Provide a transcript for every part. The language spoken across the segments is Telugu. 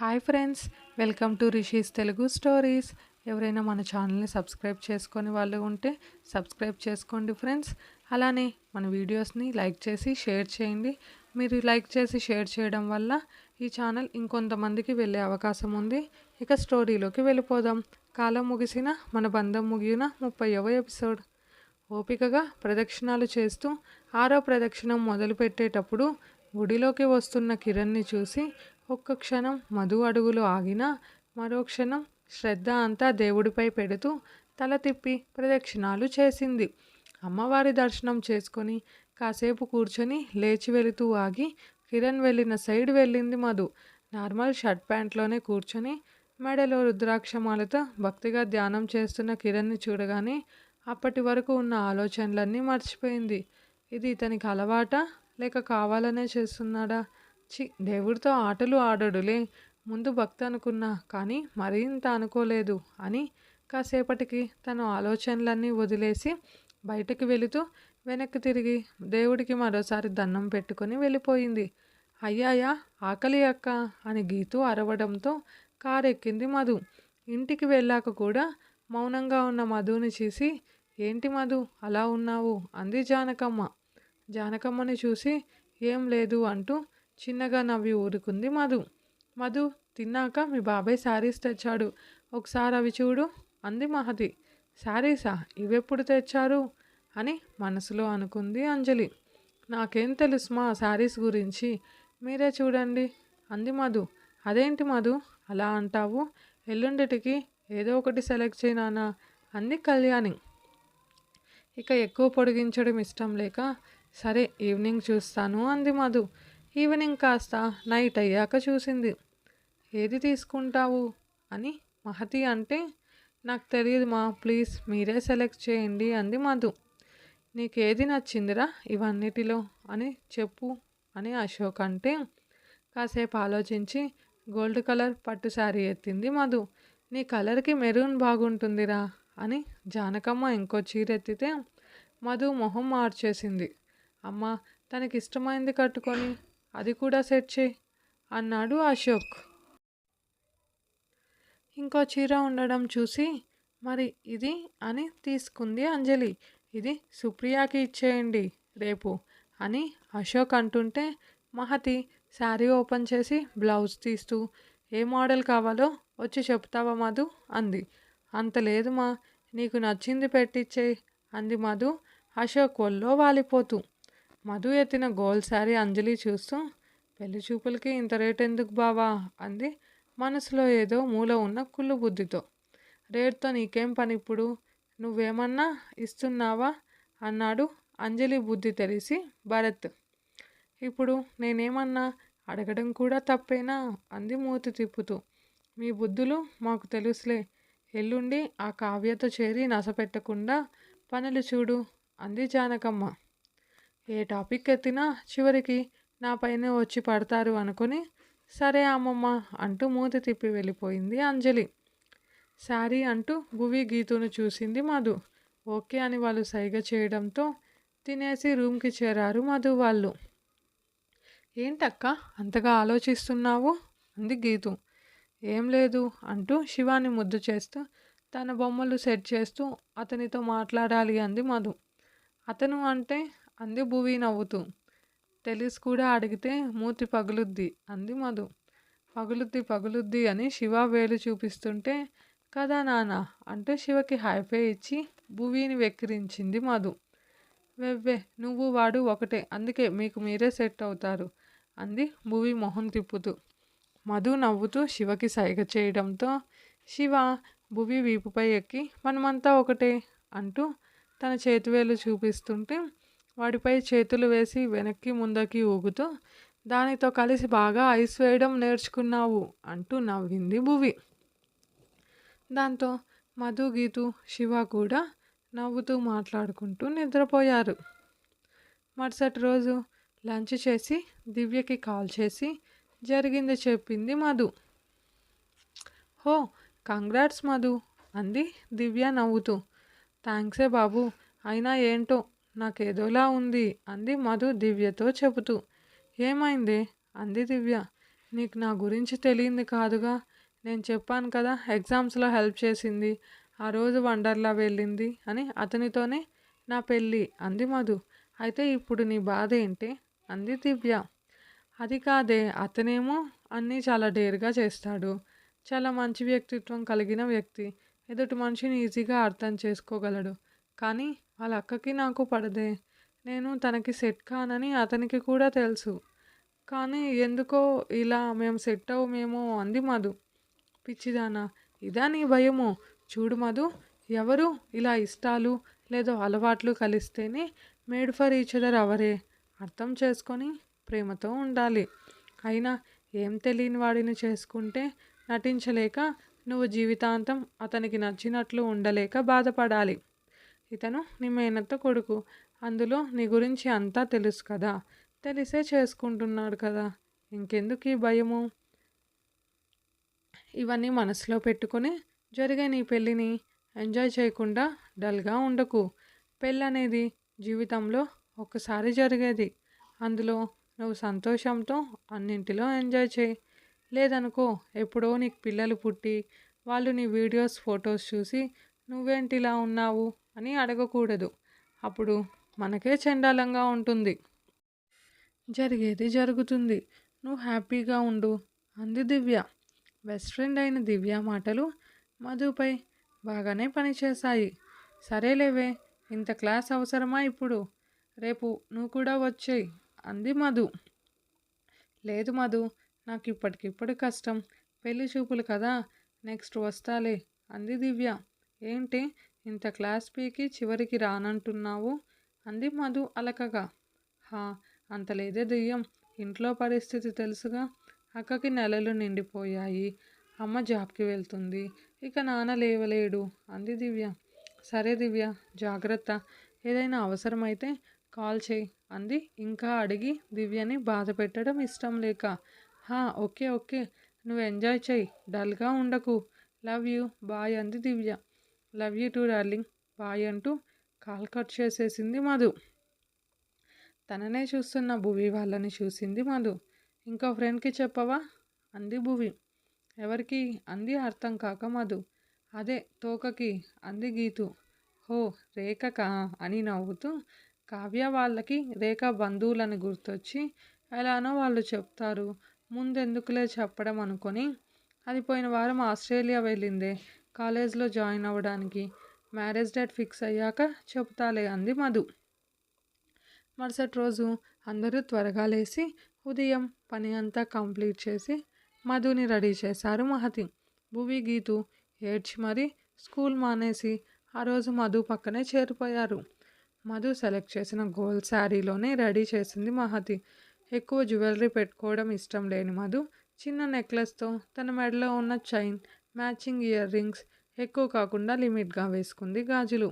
Hi friends, welcome to rishis Telugu stories. ఎవరైనా మన ఛానల్ని సబ్స్క్రైబ్ చేసుకొని వాళ్ళు ఉంటే సబ్స్క్రైబ్ చేసుకోండి ఫ్రెండ్స్. అలానే మన వీడియోస్ని లైక్ చేసి షేర్ చేయండి. మీరు లైక్ చేసి షేర్ చేయడం వల్ల ఈ ఛానల్ ఇంకొంతమందికి వెళ్ళే అవకాశం ఉంది. ఇక స్టోరీలోకి వెళ్ళిపోదాం. కాలం ముగిసిన మన బంధం ముగిన 30వ ఎపిసోడ్. ఓపికగా ప్రదక్షిణాలు చేస్తూ 6వ ప్రదక్షిణం మొదలుపెట్టేటప్పుడు గుడిలోకి వస్తున్న కిరణ్ని చూసి ఒక్క క్షణం మధు అడుగులు ఆగినా మరో క్షణం శ్రద్ధ అంతా దేవుడిపై పెడుతూ తల తిప్పి ప్రదక్షిణాలు చేసింది. అమ్మవారి దర్శనం చేసుకొని కాసేపు కూర్చొని లేచి వెళుతూ ఆగి కిరణ్ వెళ్ళిన సైడ్ వెళ్ళింది మధు. నార్మల్ షర్ట్ ప్యాంట్లోనే కూర్చొని మెడలో రుద్రాక్షమాలతో భక్తిగా ధ్యానం చేస్తున్న కిరణ్ని చూడగానే అప్పటి వరకు ఉన్న ఆలోచనలన్నీ మర్చిపోయింది. ఇది ఇతనికి అలవాటా లేక కావాలనే చేస్తున్నాడా? దేవుడితో ఆటలు ఆడడులే, ముందు భక్తి అనుకున్నా కానీ మరీ ఇంత అనుకోలేదు అని కాసేపటికి తను ఆలోచనలన్నీ వదిలేసి బయటకు వెళుతూ వెనక్కి తిరిగి దేవుడికి మరోసారి దండం పెట్టుకొని వెళ్ళిపోయింది. అయ్యాయా, ఆకలి అక్క అని గీతూ అరవడంతో కారెక్కింది మధు. ఇంటికి వెళ్ళాక కూడా మౌనంగా ఉన్న మధుని చూసి, ఏంటి మధు అలా ఉన్నావు అంది జానకమ్మ. జానకమ్మని చూసి ఏం లేదు అంటూ చిన్నగా నవ్వి ఊరుకుంది మధు. మధు, తిన్నాక మీ బాబాయ్ శారీస్ తెచ్చాడు, ఒకసారి అవి చూడు అంది మహతి. శారీసా, ఇవెప్పుడు తెచ్చారు అని మనసులో అనుకుంది అంజలి. నాకేం తెలుసు మా శారీస్ గురించి, మీరే చూడండి అంది మధు. అదేంటి మధు అలా అంటావు, ఎల్లుండిటికి ఏదో ఒకటి సెలెక్ట్ చేయనా అంది కళ్యాణి. ఇక ఎక్కువ పొడిగించడం ఇష్టం లేక సరే ఈవినింగ్ చూస్తాను అంది మధు. ఈవినింగ్ కాస్త నైట్ అయ్యాక చూసింది. ఏది తీసుకుంటావు అని మహతి అంటే, నాకు తెలియదు మా, ప్లీజ్ మీరే సెలెక్ట్ చేయండి అంది మధు. నీకేది నచ్చిందిరా ఇవన్నిటిలో అని చెప్పు అని అశోక్ అంటే కాసేపు ఆలోచించి గోల్డ్ కలర్ పట్టు శారీ ఎత్తింది మధు. నీ కలర్కి మెరూన్ బాగుంటుందిరా అని జానకమ్మ ఇంకో చీర ఎత్తితే మధు మొహం మార్చేసింది. అమ్మ, తనకి ఇష్టమైంది కట్టుకొని అది కూడా సెట్ చేయి అన్నాడు అశోక్. ఇంకో చీర ఉండడం చూసి మరి ఇది అని తీసుకుంది అంజలి. ఇది సుప్రియాకి ఇచ్చేయండి రేపు అని అశోక్ అంటుంటే మహతి శారీ ఓపెన్ చేసి బ్లౌజ్ తీస్తూ ఏ మోడల్ కావాలో వచ్చి చెప్తావా మధు అంది. అంత లేదు మా, నీకు నచ్చింది పెట్టిచ్చేయి అంది మధు అశోక్ ఒళ్ళో వాలిపోతూ. మధు ఎత్తిన గోల్డ్ శారీ అంజలి చూస్తూ, పెళ్లి చూపులకి ఇంత రేట్ ఎందుకు బావా అంది మనసులో ఏదో మూల ఉన్న కుళ్ళు బుద్ధితో. రేట్తో నీకేం పని ఇప్పుడు, నువ్వేమన్నా ఇస్తున్నావా అన్నాడు అంజలి బుద్ధి తెలిసి భరత్. ఇప్పుడు నేనేమన్నా అడగడం కూడా తప్పేనా అంది మూతి తిప్పుతూ. మీ బుద్ధులు మాకు తెలుసులే, ఎల్లుండి ఆ కావ్యతో చేరి నసపెట్టకుండా పనులు చూడు అంది జానకమ్మ. ఏ టాపిక్ ఎత్తినా చివరికి నా పైనే వచ్చి పడతారు అనుకుని సరే అమ్మమ్మ అంటూ మూతి తిప్పి వెళ్ళిపోయింది అంజలి. శారీ అంటూ భువి గీతును చూసింది మధు. ఓకే అని వాళ్ళు సైగ చేయడంతో తినేసి రూమ్కి చేరారు మధు వాళ్ళు. ఏంటక్క అంతగా ఆలోచిస్తున్నావు అంది గీతు. ఏం లేదు అంటూ శివాని ముద్దు చేస్తూ తన బొమ్మలు సెట్ చేస్తూ అతనితో మాట్లాడాలి అంది మధు. అతను అంటే అంది భువి నవ్వుతూ. తెలిసి కూడా అడిగితే మూతి పగులుద్ది అంది మధు. పగులుద్ది పగులుద్ది అని శివ వేలు చూపిస్తుంటే కదా నాన్న అంటూ శివకి హైఫై ఇచ్చి భువిని వెక్కిరించింది మధు. వెవ్వే, నువ్వు వాడు ఒకటే, అందుకే మీకు మీరే సెట్ అవుతారు అంది భువి మొహం తిప్పుతూ. మధు నవ్వుతూ శివకి సైగ చేయడంతో శివ భువి వీపుపై ఎక్కి మనమంతా ఒకటే అంటూ తన చేతివేలు చూపిస్తుంటే వాడిపై చేతులు వేసి వెనక్కి ముందకి ఊగుతూ దానితో కలిసి బాగా ఐస్ వేయడం నేర్చుకున్నావు అంటూ నవ్వింది భువి. దాంతో మధు గీతు శివ కూడా నవ్వుతూ మాట్లాడుకుంటూ నిద్రపోయారు. మరుసటి రోజు లంచ్ చేసి దివ్యకి కాల్ చేసి జరిగింది చెప్పింది మధు. హో, కంగ్రాట్స్ మధు అంది దివ్య నవ్వుతూ. థ్యాంక్సే బాబు, అయినా ఏంటో నాకేదోలా ఉంది అంది మధు దివ్యతో చెబుతూ. ఏమైందే అంది దివ్య. నీకు నా గురించి తెలియంది కాదుగా. నేను చెప్పాను కదా ఎగ్జామ్స్‌లో హెల్ప్ చేసింది. ఆ రోజు వండర్‌లా వెళ్ళింది అని అతనితోనే నా పెళ్ళి అంది మధు. అయితే ఇప్పుడు నీ బాధేంటే? అంది దివ్య. అది కాదే అతనేమో అన్నీ చాలా డేర్‌గా చేస్తాడు. చాలా మంచి వ్యక్తిత్వం కలిగిన వ్యక్తి. ఎదుటి మనిషిని ఈజీగా అర్థం చేసుకోగలడు. కానీ వాళ్ళ అక్కకి నాకు పడదే. నేను తనకి సెట్ కానని అతనికి కూడా తెలుసు. కానీ ఎందుకో ఇలా మేము సెట్ అవ్వమేమో అంది మధు. పిచ్చిదానా! ఇదా నీ భయము? చూడు మధు, ఎవరు ఇలా ఇష్టాలు లేదో అలవాట్లు కలిస్తేనే మేడ్ ఫర్ ఈచ్ అదర్ అవరే. అర్థం చేసుకొని ప్రేమతో ఉండాలి. అయినా ఏం తెలియని వాడిని చేసుకుంటే నటించలేక నువ్వు జీవితాంతం అతనికి నచ్చినట్లు ఉండలేక బాధపడాలి. ఇతను నీ మేనత్త కొడుకు. అందులో నీ గురించి అంతా తెలుసు కదా. తెలిసే చేసుకుంటున్నాడు కదా. ఇంకెందుకు ఈ భయము? ఇవన్నీ మనసులో పెట్టుకొని జరిగే నీ పెళ్ళిని ఎంజాయ్ చేయకుండా డల్గా ఉండకు. పెళ్ళనేది జీవితంలో ఒక్కసారి జరిగేది. అందులో నువ్వు సంతోషంతో అన్నింటిలో ఎంజాయ్ చేయి. లేదనుకో ఎప్పుడో నీకు పిల్లలు పుట్టి వాళ్ళు నీ వీడియోస్ ఫొటోస్ చూసి నువ్వేంటి ఇలా ఉన్నావు అని అడగకూడదు. అప్పుడు మనకే చండాలంగా ఉంటుంది. జరిగేది జరుగుతుంది. నువ్వు హ్యాపీగా ఉండు అంది దివ్య. బెస్ట్ ఫ్రెండ్ అయిన దివ్య మాటలు మధుపై బాగానే పనిచేశాయి. సరేలేవే, ఇంత క్లాస్ అవసరమా ఇప్పుడు? రేపు నువ్వు కూడా వచ్చేయి అంది మధు. లేదు మధు, నాకు ఇప్పటికిప్పుడు కష్టం. పెళ్లి చూపులు కదా, నెక్స్ట్ వస్తాలే అంది దివ్య. ఏంటి ఇంత క్లాస్ పీకి చివరికి రానంటున్నావు అంది మధు అలకగా. హా, అంత లేదే దెయ్యం. ఇంట్లో పరిస్థితి తెలుసుగా. అక్కకి నెలలు నిండిపోయాయి. అమ్మ జాబ్కి వెళ్తుంది. ఇక నాన్న లేవలేడు అంది దివ్య. సరే దివ్య, జాగ్రత్త. ఏదైనా అవసరమైతే కాల్ చేయి అంది ఇంకా అడిగి దివ్యని బాధ పెట్టడం ఇష్టం లేక. హా, ఓకే ఓకే, నువ్వు ఎంజాయ్ చెయ్యి, డల్గా ఉండకు. లవ్ యూ, బాయ్ అంది Divya. Love you too darling, bye అంటూ కాల్ కట్ చేసేసింది మధు. తననే చూస్తున్న భువి వాళ్ళని చూసింది మధు. ఇంకో ఫ్రెండ్కి చెప్పవా అంది భువి. ఎవరికి అంది అర్థం కాక మధు. అదే తోకకి అంది గీతు. హో, రేఖకా అని నవ్వుతూ కావ్య వాళ్ళకి రేఖ బంధువులని గుర్తొచ్చి ఎలానో వాళ్ళు చెప్తారు, ముందెందుకులే చెప్పడం అనుకొని. అది పోయిన వారం ఆస్ట్రేలియా వెళ్ళిందే కాలేజ్లో జాయిన్ అవ్వడానికి. మ్యారేజ్ డేట్ ఫిక్స్ అయ్యాక చెప్తాలే అంది మధు. మరుసటి రోజు అందరూ త్వరగా లేచి ఉదయం పని అంతా కంప్లీట్ చేసి మధుని రెడీ చేశారు మహతి. భువి గీతు ఏడ్చి మరీ స్కూల్ మానేసి ఆ రోజు మధు పక్కనే చేరిపోయారు. మధు సెలెక్ట్ చేసిన గోల్డ్ శారీలోనే రెడీ చేసింది మహతి. ఎక్కువ జ్యువెలరీ పెట్టుకోవడం ఇష్టం లేని మధు చిన్న నెక్లెస్తో తన మెడలో ఉన్న చైన్, మ్యాచింగ్ ఇయర్ రింగ్స్ ఎక్కువ కాకుండా లిమిట్గా వేసుకుంది గాజులు.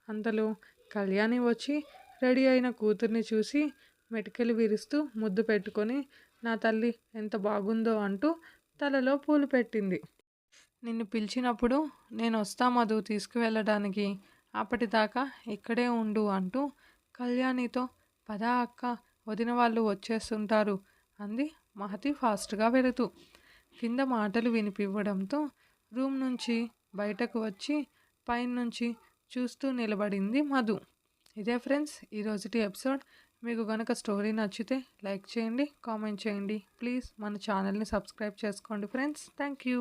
అంతలో కళ్యాణి వచ్చి రెడీ అయిన కూతుర్ని చూసి మెటికలు విరుస్తూ ముద్దు పెట్టుకొని నా తల్లి ఎంత బాగుందో అంటూ తలలో పూలు పెట్టింది. నిన్ను పిలిచినప్పుడు నేను వస్తా మధు తీసుకువెళ్ళడానికి, అప్పటిదాకా ఇక్కడే ఉండు అంటూ కళ్యాణితో పద అక్క, వదిన వాళ్ళు వచ్చేస్తుంటారు అంది మహతి ఫాస్ట్గా వెళుతూ. కింద మాటలు వినిపివ్వడంతో రూమ్ నుంచి బయటకు వచ్చి పైనుంచి చూస్తూ నిలబడింది మధు. ఇదే ఫ్రెండ్స్ ఈరోజుటి ఎపిసోడ్. మీకు కనుక స్టోరీ నచ్చితే లైక్ చేయండి, కామెంట్ చేయండి. ప్లీజ్ మన ఛానల్ని సబ్స్క్రైబ్ చేసుకోండి ఫ్రెండ్స్. Thank you.